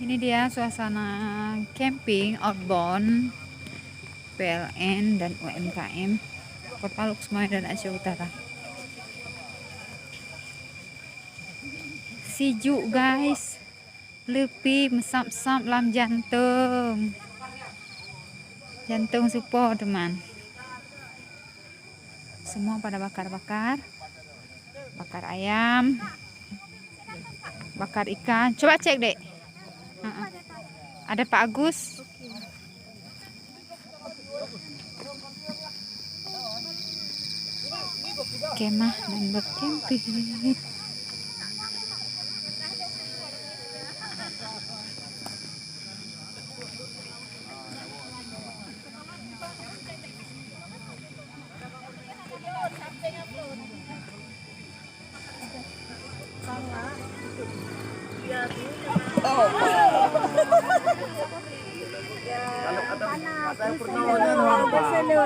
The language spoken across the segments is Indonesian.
Ini dia suasana camping outbound PLN dan UMKM Kota Luxmai dan Aceh Utara. Sejuk guys, lebih mesap-mesap dalam jantung support teman. Semua pada bakar ayam, bakar ikan. Coba cek dek. Ada Pak Agus. Kemah dan bercamping.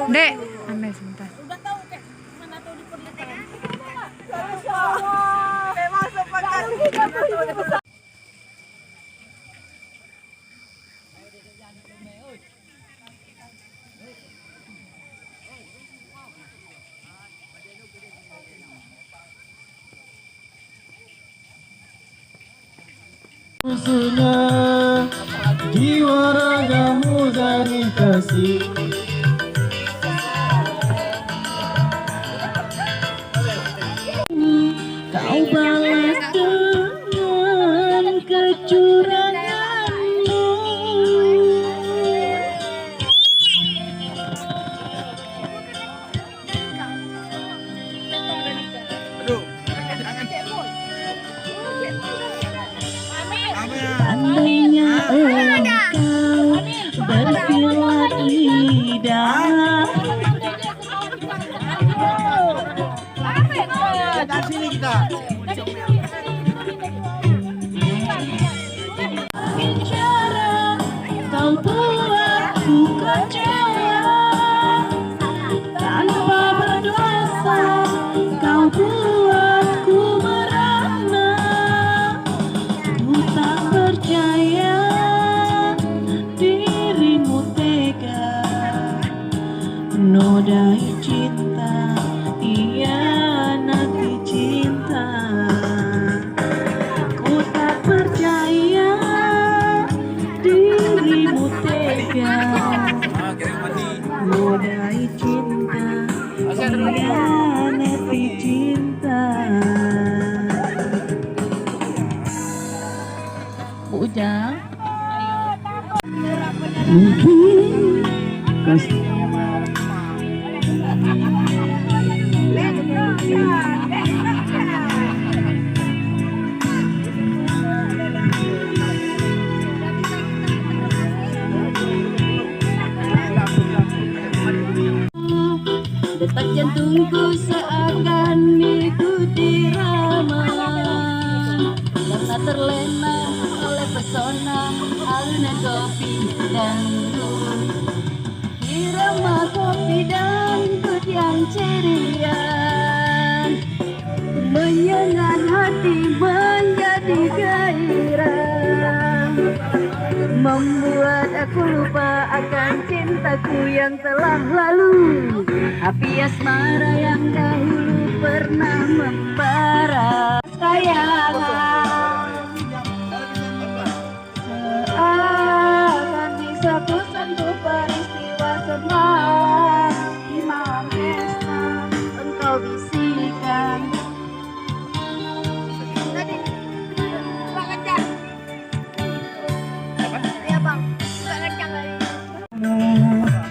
Dek, ambil sebentar. Jiwa ragamu dari kasih. Kau balas dengan kecuranganmu. Andainya engkau bersilat lidah. Sini kita. Bicara, kau buatku kecewa. Tanpa berdosa, kau buatku merana. Ku tak percaya dirimu tega, nodai cinta, nanti cinta. Ku tak percaya dirimu tega, nodai cinta, nanti cinta. Ujang mungkin kasih detak jantungku seakan mengikuti irama, karena terlena oleh pesona alunan kopi dangdut. Irama kopi dangdut yang ceria menyengat hati menjadi gairah, membuat aku lupa akan cintaku yang telah lalu. Api asmara yang dahulu pernah membara. Sayangan seakan bisa ku sentuh peristiwa semalam. Di malam pesta engkau bisikan,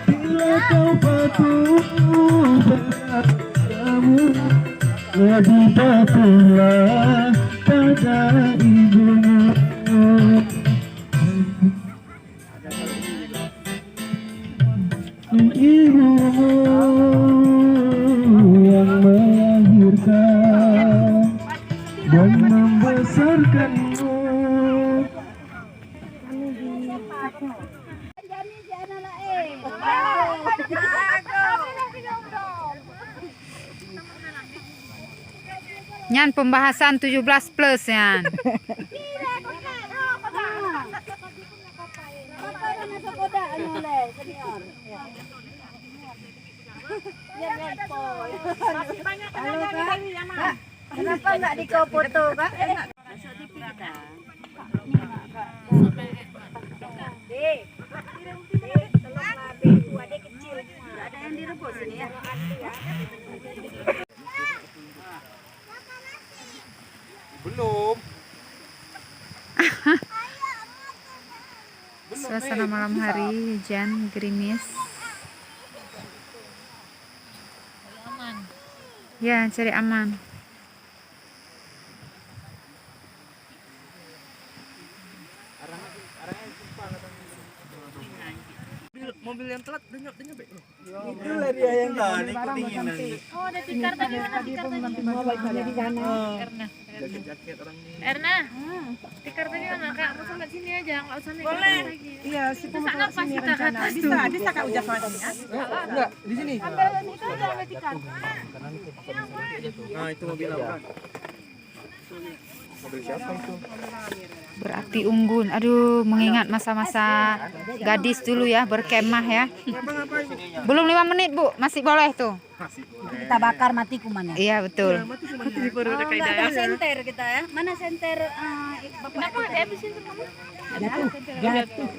bila kau patuh padamu, lebih patuhlah pada ibumu. Ibumu yang melahirkan dan membesarkanmu. Nyan pembahasan 17+ Yan. Kenapa nggak di kau foto, Kak? Masuk TV kita. Tolonglah beku, adik kecil. Ada yang direbus ini ya. Belum. Suasana malam hari, hujan, gerimis. Ya, cari aman. Mobil yang telat denyok Be. Itulah dia yang kedinginan. Oh, ada tikar tadi, mana tikar tadi? di sana. Erna. Jaket orang ini. Erna. Tikar tadi mana, Kak? Terus sampai sini aja, enggak usah naik Boleh. lagi. Iya, situ Terus anak pas kita ke atas tuh. Bisa Kak Ujas soal sini ya. Enggak, di sini. Ambil itu aja ambil tikar. Nah, itu mobil apa? Mobil siapa itu? Berapi unggun. Aduh, mengingat masa-masa gadis dulu ya, berkemah ya. Belum 5 menit, Bu. Masih boleh tuh. Kita bakar mati kumannya. Iya, betul. Nggak ada senter kita ya. Mana senter Bapak? Kenapa ada habis itu kamu? Jatuh.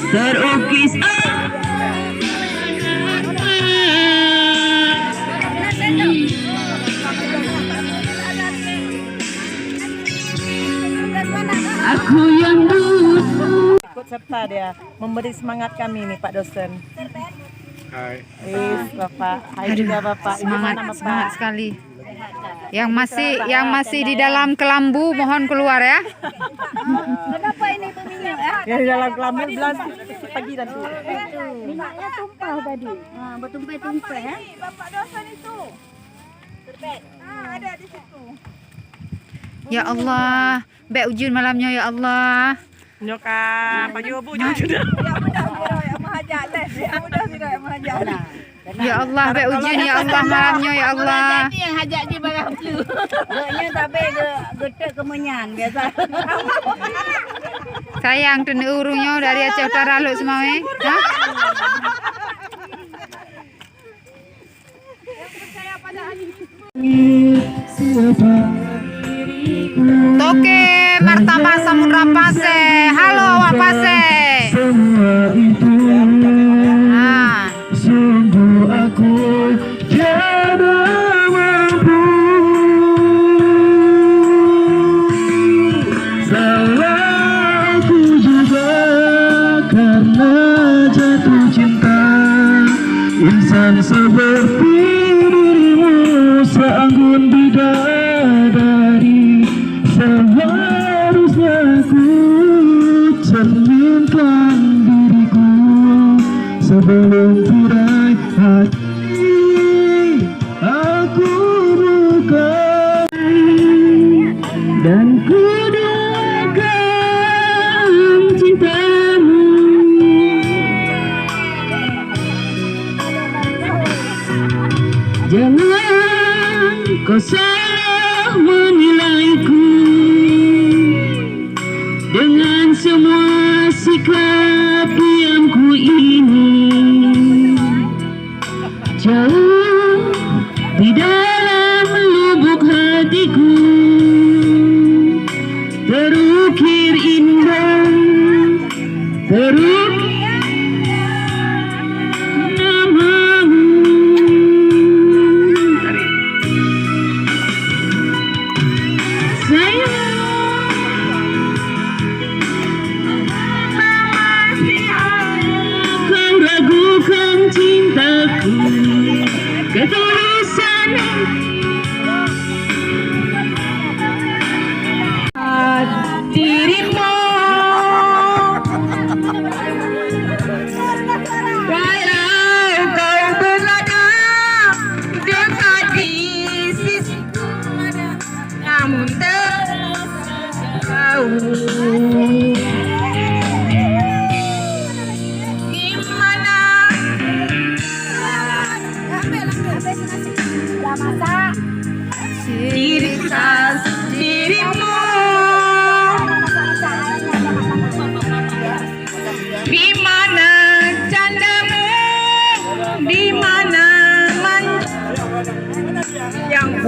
Terukis aku yang dulu. Ikut serta dia memberi semangat kami nih Pak dosen. Hai. Bapak. Hai Aduh, juga Bapak. semangat, Gimana, Bapak? semangat sekali. Yang masih di dalam kelambu mohon keluar ya. Kenapa ini berminyak ya? Ya di dalam kelambu belas pagi nanti. Minyaknya tumpah tadi. Bertumpah-tumpah ya. Bapak dosen itu. Terbet. Ada di situ. Ya Allah, Mbak Ujun malamnya ya Allah. Nyoka, pagi obu juga. Ya mudah yang mahajat leh. Ya mudah tidak yang mahajat. Ya Allah, Mbak Ujun ya Allah malamnya ya Allah. Yang hajat di barang tu. Geknya tapi getek kemenyan biasa. Sayang tene urungnya dari Aceh Utara lu semua eh. Hah? Toke Martaba Samudra Pase. Halo awak Pase. Semua itu Nah, sungguh aku tiada mampu. Salahku juga karena jatuh cinta. Insan seperti dirimu seanggun bidadari. Seharusnya ku cerminkan diriku sebelum tirai hati aku lukai dan ku dagang cintamu. Jangan kau salah menilaiku dengan semua sikap diamku ini. Jauh di dalam lubuk hatiku terukir indah, terukir namamu. Kau ragukan cintaku, ketulusan dirimu. Walau kau berada dekat di sisiku, namun tahu gimana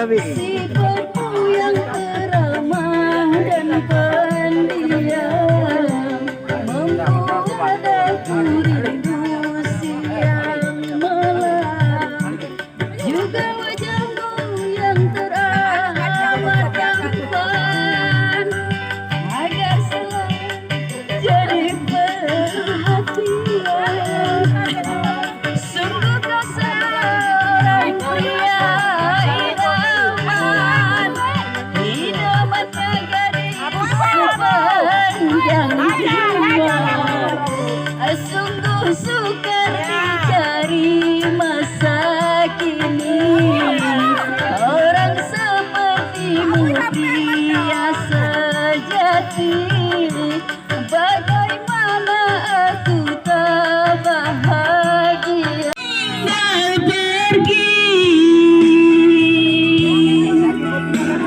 tapi. Sifatku yang teramah dan pendiam membuat aku rindu siang malam. Juga wajahmu yang teramat tampan agar selalu jadi perhatian. Sungguh kau seorang pria idaman, idamannya gadis sepanjang jiwa. Sungguh sukar dicari masa kini, orang sepertimu pria sejati. Bagaimana aku tak bahagia tinggal pergi.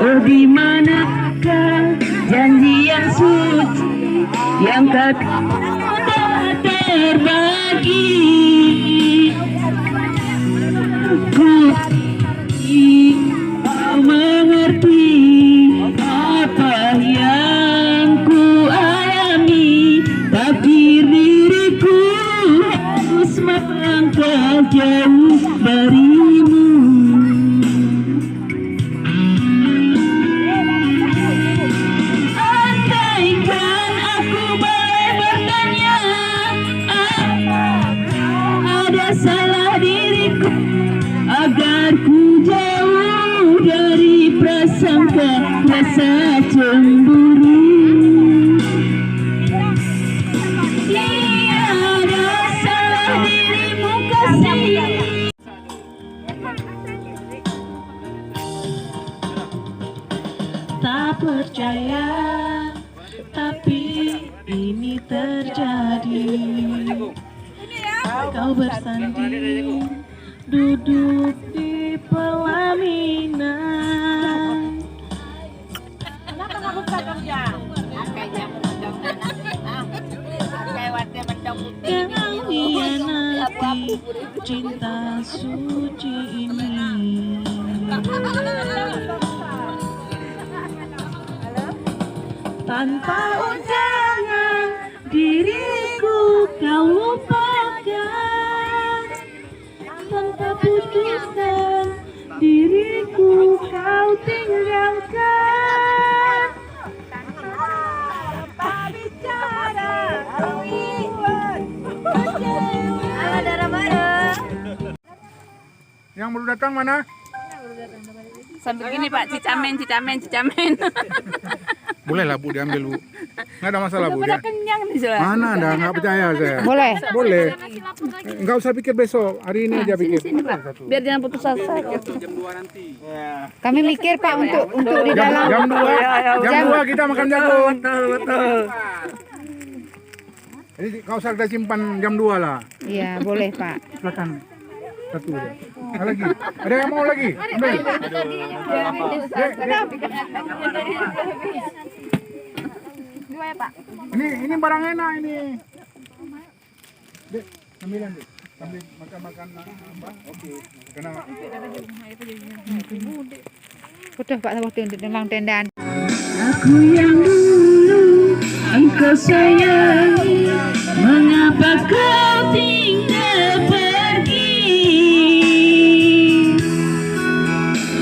Oh, di manakah janji yang suci yang tak terbagi? Ku kau mengerti apa yang ku alami, takdir diriku harus melangkah jauh darimu. Andaikan aku boleh bertanya, ada salah diriku agar ku jauh dari prasangka rasa cemburu. Tiada salah dirimu kasih. Tak percaya, tapi ini terjadi. Kau bersanding duduk di pelaminan. Kenapa nggak buka dong ya? Kau hianati cinta suci ini. Tanpa undangan diriku kau lupakan, tanpa putuskan diriku kau tinggalkan. Tanpa bicara kau buat Yang baru datang mana? Sambil gini Pak, cicamen. Boleh lah Bu, diambil Bu. Nggak ada masalah Bu. Udah kenyang nih soalnya. Mana ada, nggak percaya saya. Boleh. Boleh. Nggak usah pikir besok, hari ini aja pikir. Sini Pak, biar jangan putus asa. Kami mikir Pak untuk di dalam. Jam 2 kita makan jagung. Betul. Jadi nggak usah kita simpan jam 2 lah. Iya, boleh Pak. Silakan. Satu aja. Ada lagi? Ada yang mau lagi? Ambil. Dua ya Pak. Ini barang enak ini. Dek, ambilan deh. Sambil makan-makan apa? Oke. Kenapa? Udah Pak, waktu memang tendaan. Aku yang dulu engkau sayangi, mengapa kau tinggal pergi?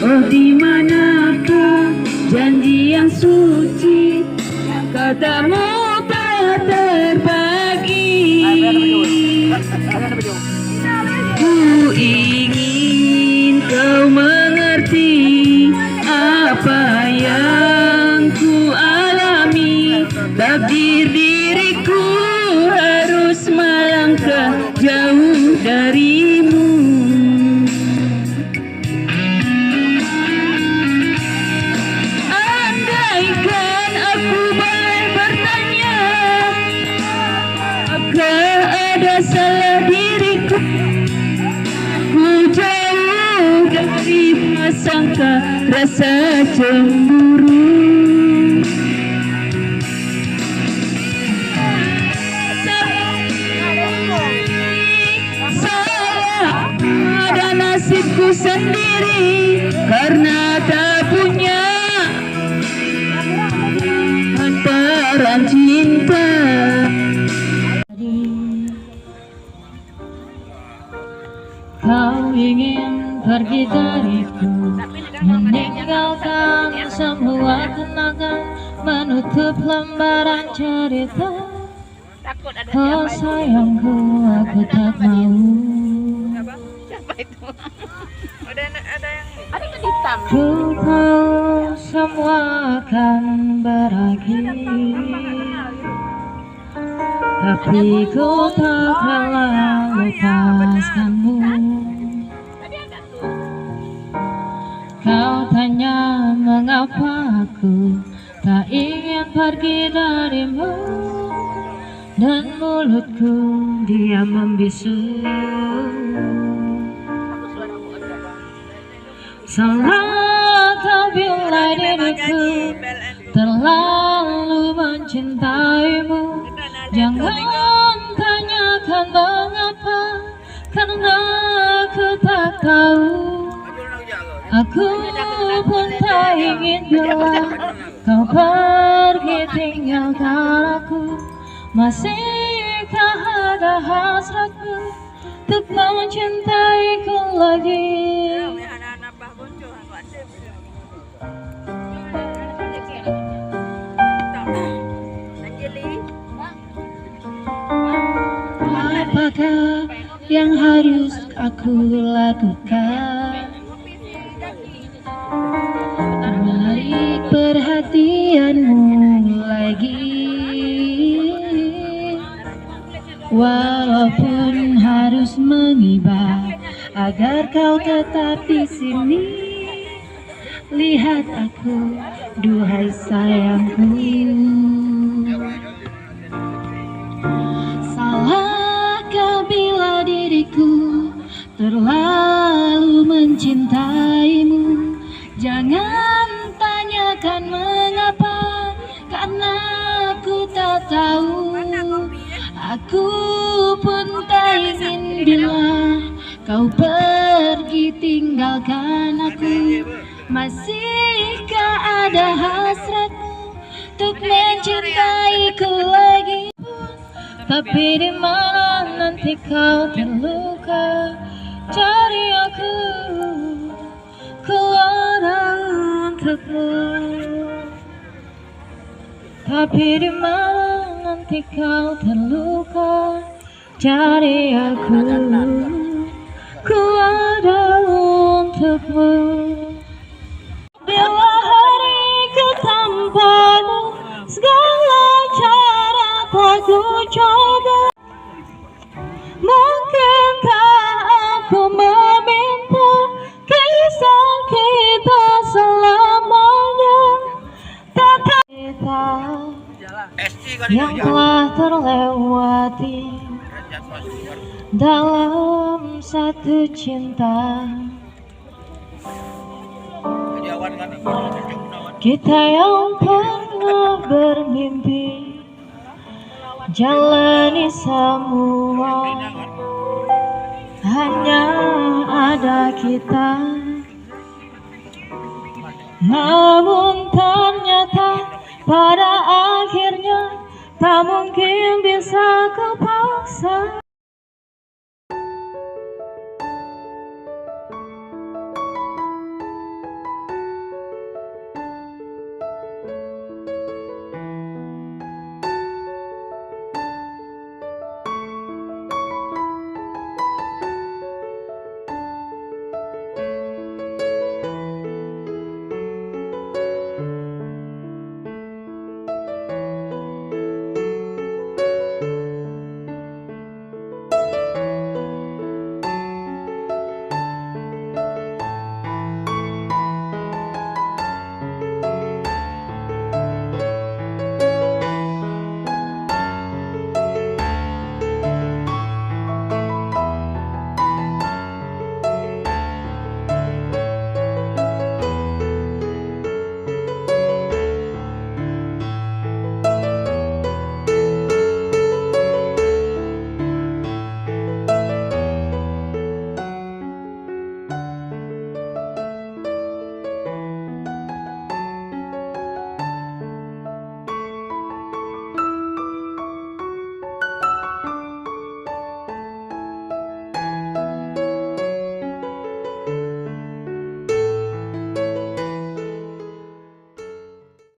Oh, di manakah janji yang suci yang katamu tak terbagi? Ku ingin kau mengerti apa yang ku alami, takdir diriku harus melangkah jauh darimu. Andaikan aku boleh bertanya, apakah ada salah diriku? Ku jauh dari prasangka rasa cemburu. Salah ada nasibku sendiri karena meninggalkan semua kenangan, menutup lembaran cerita. Takut ada Oh siapa itu. sayangku, aku tak mau. Siapa itu? Ada yang ada kan hitam. Ku tahu semua akan berakhir, tapi ku tak rela lepaskanmu. Kau tanya mengapa aku tak ingin pergi darimu, dan mulutku diam membisu. Salah kau bila diriku terlalu mencintaimu. Jangan tanyakan mengapa, karena aku tak tahu. Aku pun tak ingin bila kau pergi tinggalkan aku. Masihkah ada hasratmu untuk mencintaiku lagi? Apakah yang harus aku lakukan? Menarik perhatianmu lagi, walaupun harus mengibar agar kau tetap di sini. Lihat aku, duhai sayangku. Salahkah bila diriku terlalu mencintaimu? Jangan tanyakan mengapa, karena aku tak tahu. Aku pun tak ingin bila kau pergi tinggalkan aku. Masihkah ada hasratmu untuk mencintaiku lagi? Tapi di mana nanti kau terluka, cari aku keluar untukmu. Tapi di mana nanti kau terluka, cari aku keluar untukmu. Bila hariku tanpamu, segala cara tak ku coba. Mungkinkah aku meminta kisah kita selamanya? Takkan kita yang telah terlewati dalam satu cinta. Kita yang pernah bermimpi jalani semua, hanya ada kita. Namun ternyata pada akhirnya tak mungkin bisa ku paksa.